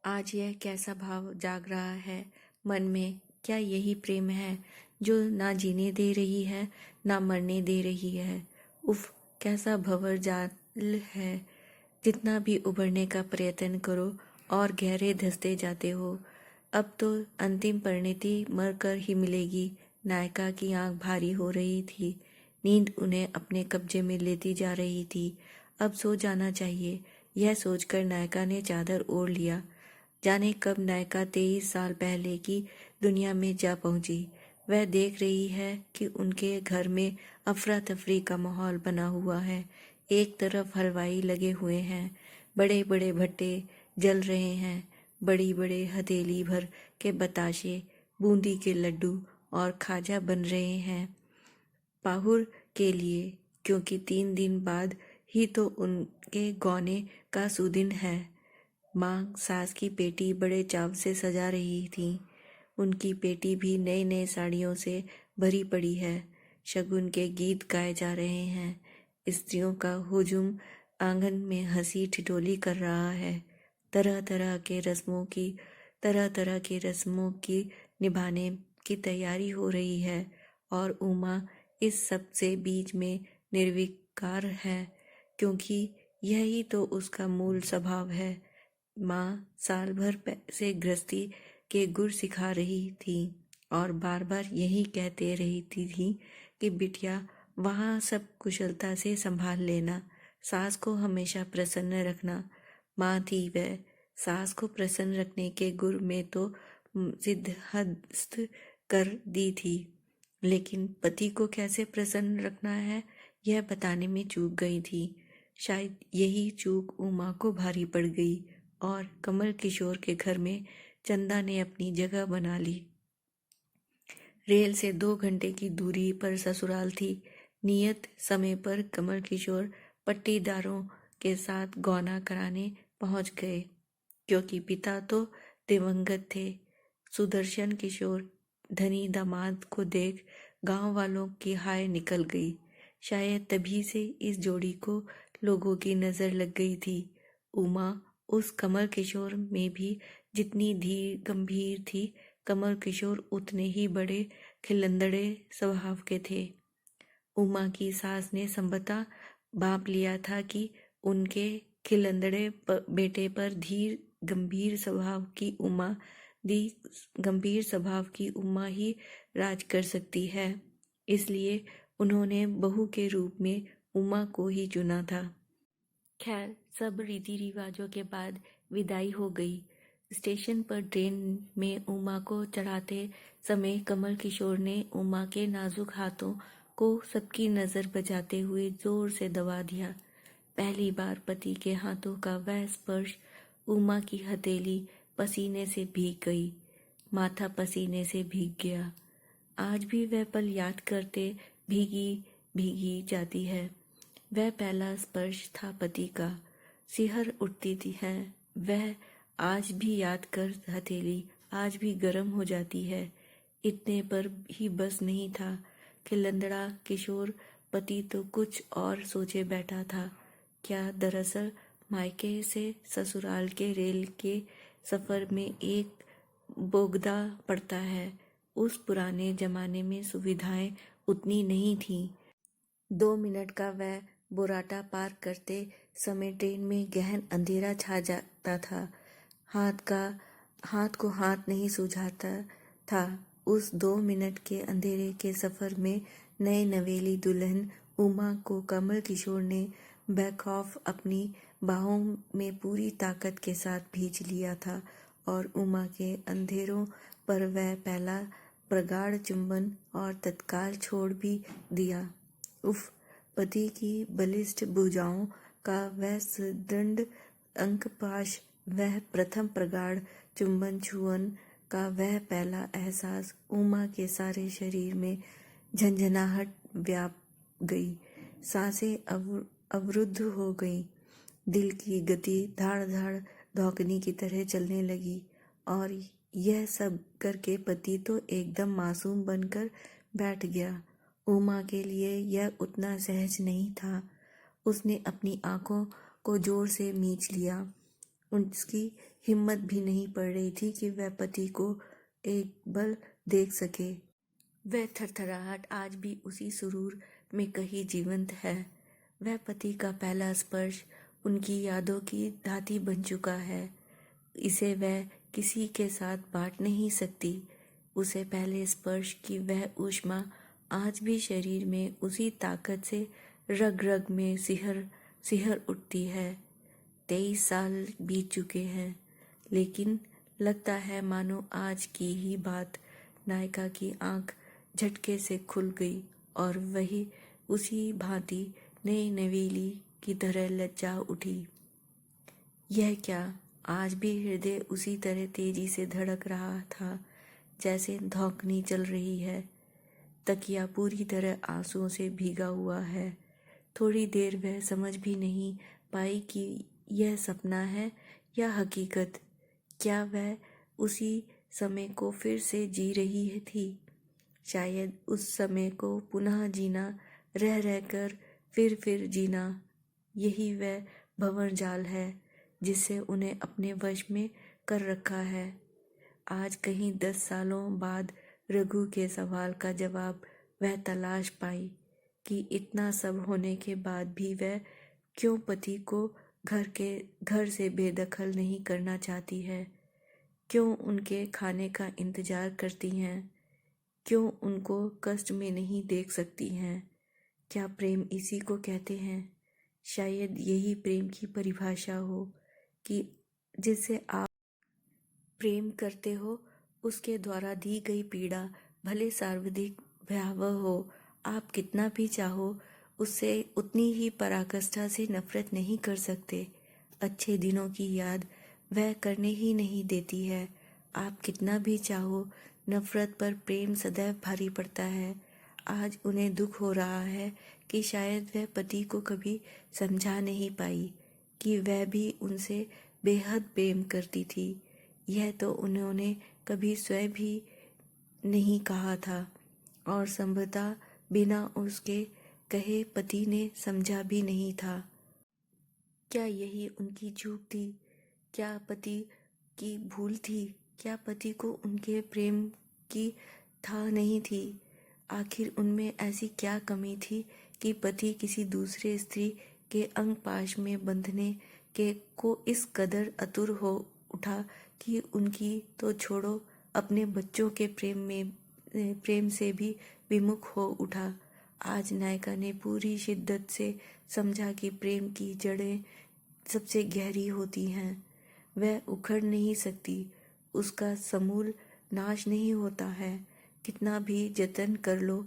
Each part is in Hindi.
आज यह कैसा भाव जाग रहा है मन में? क्या यही प्रेम है जो ना जीने दे रही है ना मरने दे रही है? उफ, कैसा भंवर जाल है। जितना भी उभरने का प्रयत्न करो और गहरे धंसते जाते हो। अब तो अंतिम परिणति मरकर ही मिलेगी। नायिका की आंख भारी हो रही थी। नींद उन्हें अपने कब्जे में लेती जा रही थी। अब सो जाना चाहिए, यह सोचकर नायिका ने चादर ओढ़ लिया। जाने कब नायिका 23 साल पहले की दुनिया में जा पहुंची। वह देख रही है कि उनके घर में अफरा तफरी का माहौल बना हुआ है। एक तरफ हलवाई लगे हुए हैं, बड़े बड़े भट्टे जल रहे हैं, बड़ी बड़ी हथेली भर के बताशे, बूंदी के लड्डू और खाजा बन रहे हैं पाहुर के लिए, क्योंकि 3 दिन बाद ही तो उनके गौने का सुदिन है। माँ सास की पेटी बड़े चाव से सजा रही थी। उनकी पेटी भी नई नई साड़ियों से भरी पड़ी है। शगुन के गीत गाए जा रहे हैं। स्त्रियों का हुजूम आंगन में हंसी ठिठोली कर रहा है। तरह तरह के रस्मों की निभाने की तैयारी हो रही है और उमा इस सब से बीच में निर्विकार है, क्योंकि यही तो उसका मूल स्वभाव है। माँ साल भर से गृहस्थी के गुर सिखा रही थी और बार बार यही कहते रही थी कि बिटिया वहाँ सब कुशलता से संभाल लेना, सास को हमेशा प्रसन्न रखना। माँ थी वह, सास को प्रसन्न रखने के गुर में तो सिद्धहस्त कर दी थी, लेकिन पति को कैसे प्रसन्न रखना है यह बताने में चूक गई थी। शायद यही चूक उमा को भारी पड़ गई और कमल किशोर के घर में चंदा ने अपनी जगह बना ली। रेल से 2 घंटे की दूरी पर ससुराल थी। नियत समय पर कमल किशोर पट्टीदारों के साथ गौना कराने पहुंच गए, क्योंकि पिता तो दिवंगत थे। सुदर्शन किशोर धनी दामाद को देख गांव वालों की हाय निकल गई। शायद तभी से इस जोड़ी को लोगों की नजर लग गई थी। उमा उस कमल किशोर में भी जितनी धीर गंभीर थी, कमल किशोर उतने ही बड़े खिलंदड़े स्वभाव के थे। उमा की सास ने संभवतः भांप लिया था कि उनके खिलंदड़े बेटे पर गंभीर स्वभाव की उमा ही राज कर सकती है, इसलिए उन्होंने बहू के रूप में उमा को ही चुना था। खैर, सब रीति रिवाजों के बाद विदाई हो गई। स्टेशन पर ट्रेन में उमा को चढ़ाते समय कमल किशोर ने उमा के नाजुक हाथों को सबकी नजर बचाते हुए जोर से दबा दिया। पहली बार पति के हाथों का वह स्पर्श, उमा की हथेली पसीने से भीग गई, माथा पसीने से भीग गया। आज भी वह पल याद करते भीगी भीगी जाती है। वह पहला स्पर्श था पति का, सिहर उठती थी है वह आज भी याद कर हथेली आज भी गर्म हो जाती है। इतने पर ही बस नहीं था कि लंदड़ा किशोर पति तो कुछ और सोचे बैठा था। क्या दरअसल मायके से ससुराल के रेल के सफर में एक बोगदा पड़ता है। उस पुराने जमाने में सुविधाएं उतनी नहीं थीं। 2 मिनट का वह बोराटा पार करते समय ट्रेन में गहन अंधेरा छा जाता था। हाथ को हाथ नहीं सूझाता था। उस 2 मिनट के अंधेरे के सफर में नए नवेली दुल्हन उमा को कमल किशोर ने बैकऑफ अपनी बाहों में पूरी ताकत के साथ भींच लिया था और उमा के अंधेरों पर वह पहला प्रगाढ़ चुंबन और तत्काल छोड़ भी दिया। उफ, पति की बलिष्ठ भुजाओं का वह सुदृढ़ अंकपाश, वह प्रथम प्रगाढ़ चुंबन छुअन का वह पहला एहसास, उमा के सारे शरीर में झंझनाहट व्याप गई। सांसें अवरुद्ध हो गई। दिल की गति धाड़ धाड़ धौकनी की तरह चलने लगी। और यह सब करके पति तो एकदम मासूम बनकर बैठ गया। उमा के लिए यह उतना सहज नहीं था। उसने अपनी आंखों को जोर से मींच लिया। उसकी हिम्मत भी नहीं पड़ रही थी कि वह पति को एक पल देख सके। वह थरथराहट आज भी उसी सुरूर में कहीं जीवंत है। वह पति का पहला स्पर्श उनकी यादों की धाती बन चुका है। इसे वह किसी के साथ बांट नहीं सकती। उसे पहले स्पर्श की वह ऊष्मा आज भी शरीर में उसी ताकत से रग रग में सिहर सिहर उठती है। 23 साल बीत चुके हैं, लेकिन लगता है मानो आज की ही बात। नायिका की आंख झटके से खुल गई और वही उसी भांति नई नवेली की तरह लज्जा उठी। यह क्या? आज भी हृदय उसी तरह तेजी से धड़क रहा था जैसे धौंकनी चल रही है। तकिया पूरी तरह आंसुओं से भीगा हुआ है। थोड़ी देर वह समझ भी नहीं पाई कि यह सपना है या हकीकत। क्या वह उसी समय को फिर से जी रही थी? शायद उस समय को पुनः जीना, रह रहकर फिर जीना, यही वह भंवर जाल है जिसे उन्हें अपने वश में कर रखा है। आज कहीं 10 सालों बाद रघु के सवाल का जवाब वह तलाश पाई कि इतना सब होने के बाद भी वह क्यों पति को घर से बेदखल नहीं करना चाहती है, क्यों उनके खाने का इंतजार करती हैं, क्यों उनको कष्ट में नहीं देख सकती हैं। क्या प्रेम इसी को कहते हैं? शायद यही प्रेम की परिभाषा हो कि जिससे आप प्रेम करते हो उसके द्वारा दी गई पीड़ा भले सर्वाधिक भयावह हो, आप कितना भी चाहो उससे उतनी ही पराकाष्ठा से नफरत नहीं कर सकते। अच्छे दिनों की याद वह करने ही नहीं देती है। आप कितना भी चाहो, नफरत पर प्रेम सदैव भारी पड़ता है। आज उन्हें दुख हो रहा है कि शायद वह पति को कभी समझा नहीं पाई कि वह भी उनसे बेहद प्रेम करती थी। यह तो उन्होंने कभी स्वयं भी नहीं कहा था और संभवतः बिना उसके कहे पति ने समझा भी नहीं था। क्या यही उनकी चूक थी? क्या पति की भूल थी? क्या पति को उनके प्रेम की था नहीं थी? आखिर उनमें ऐसी क्या कमी थी कि पति किसी दूसरे स्त्री के अंग पाश में बंधने के को इस कदर आतुर हो उठा कि उनकी तो छोड़ो, अपने बच्चों के प्रेम से भी विमुख हो उठा। आज नायिका ने पूरी शिद्दत से समझा कि प्रेम की जड़ें सबसे गहरी होती हैं। वह उखड़ नहीं सकती, उसका समूल नाश नहीं होता है। कितना भी जतन कर लो,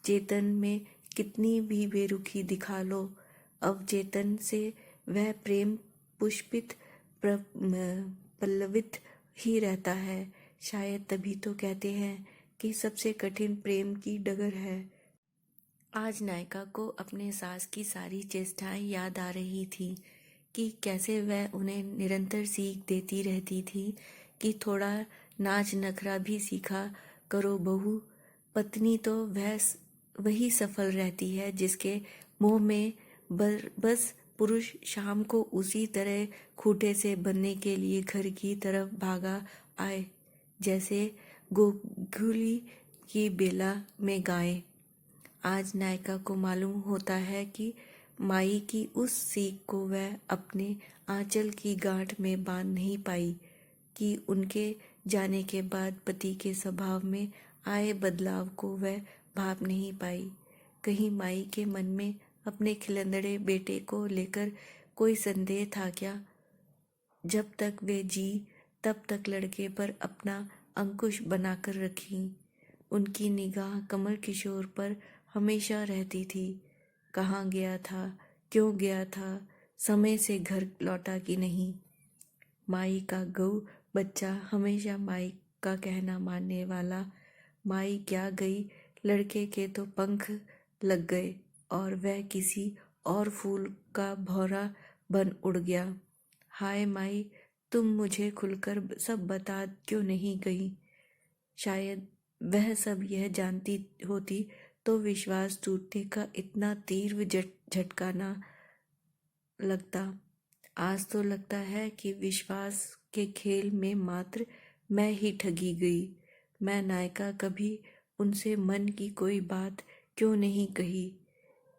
चेतन में कितनी भी बेरुखी दिखा लो, अवचेतन से वह प्रेम पुष्पित पल्लवित ही रहता है। शायद तभी तो कहते हैं कि सबसे कठिन प्रेम की डगर है। आज नायिका को अपने सास की सारी चेष्टाएं याद आ रही थी कि कैसे वह उन्हें निरंतर सीख देती रहती थी कि थोड़ा नाच नखरा भी सीखा करो बहू। पत्नी तो वही सफल रहती है जिसके मोह में बस पुरुष शाम को उसी तरह खूंटे से बनने के लिए घर की तरफ भागा आए जैसे गोकुली की बेला में गाय। आज नायिका को मालूम होता है कि माई की उस सीख को वह अपने आंचल की गांठ में बांध नहीं पाई, कि उनके जाने के बाद पति के स्वभाव में आए बदलाव को वह भाप नहीं पाई। कहीं माई के मन में अपने खिलंदड़े बेटे को लेकर कोई संदेह था क्या? जब तक वे जी तब तक लड़के पर अपना अंकुश बनाकर रखी। उनकी निगाह कमल किशोर पर हमेशा रहती थी। कहाँ गया था, क्यों गया था, समय से घर लौटा कि नहीं। माई का गऊ बच्चा हमेशा माई का कहना मानने वाला। माई क्या गई, लड़के के तो पंख लग गए और वह किसी और फूल का भौरा बन उड़ गया। हाय माई, तुम मुझे खुलकर सब बता क्यों नहीं गई? शायद वह सब यह जानती होती तो विश्वास टूटने का इतना तीव्र झटका ना लगता। आज तो लगता है कि विश्वास के खेल में मात्र मैं ही ठगी गई। मैं नायिका कभी उनसे मन की कोई बात क्यों नहीं कही?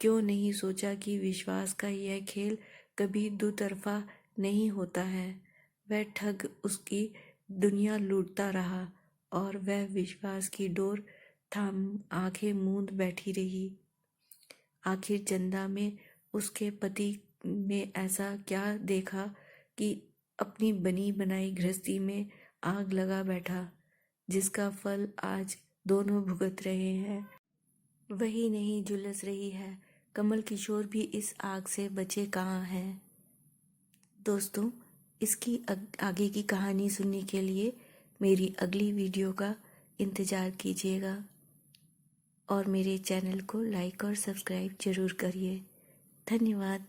क्यों नहीं सोचा कि विश्वास का यह खेल कभी दुतरफा नहीं होता है? वह ठग उसकी दुनिया लूटता रहा और वह विश्वास की डोर थाम आंखें मूंद बैठी रही। आखिर चंदा में उसके पति में ऐसा क्या देखा कि अपनी बनी बनाई गृहस्थी में आग लगा बैठा, जिसका फल आज दोनों भुगत रहे हैं। वही नहीं झुलस रही है, कमल किशोर भी इस आग से बचे कहाँ हैं? दोस्तों, इसकी आगे की कहानी सुनने के लिए मेरी अगली वीडियो का इंतज़ार कीजिएगा और मेरे चैनल को लाइक और सब्सक्राइब ज़रूर करिए। धन्यवाद।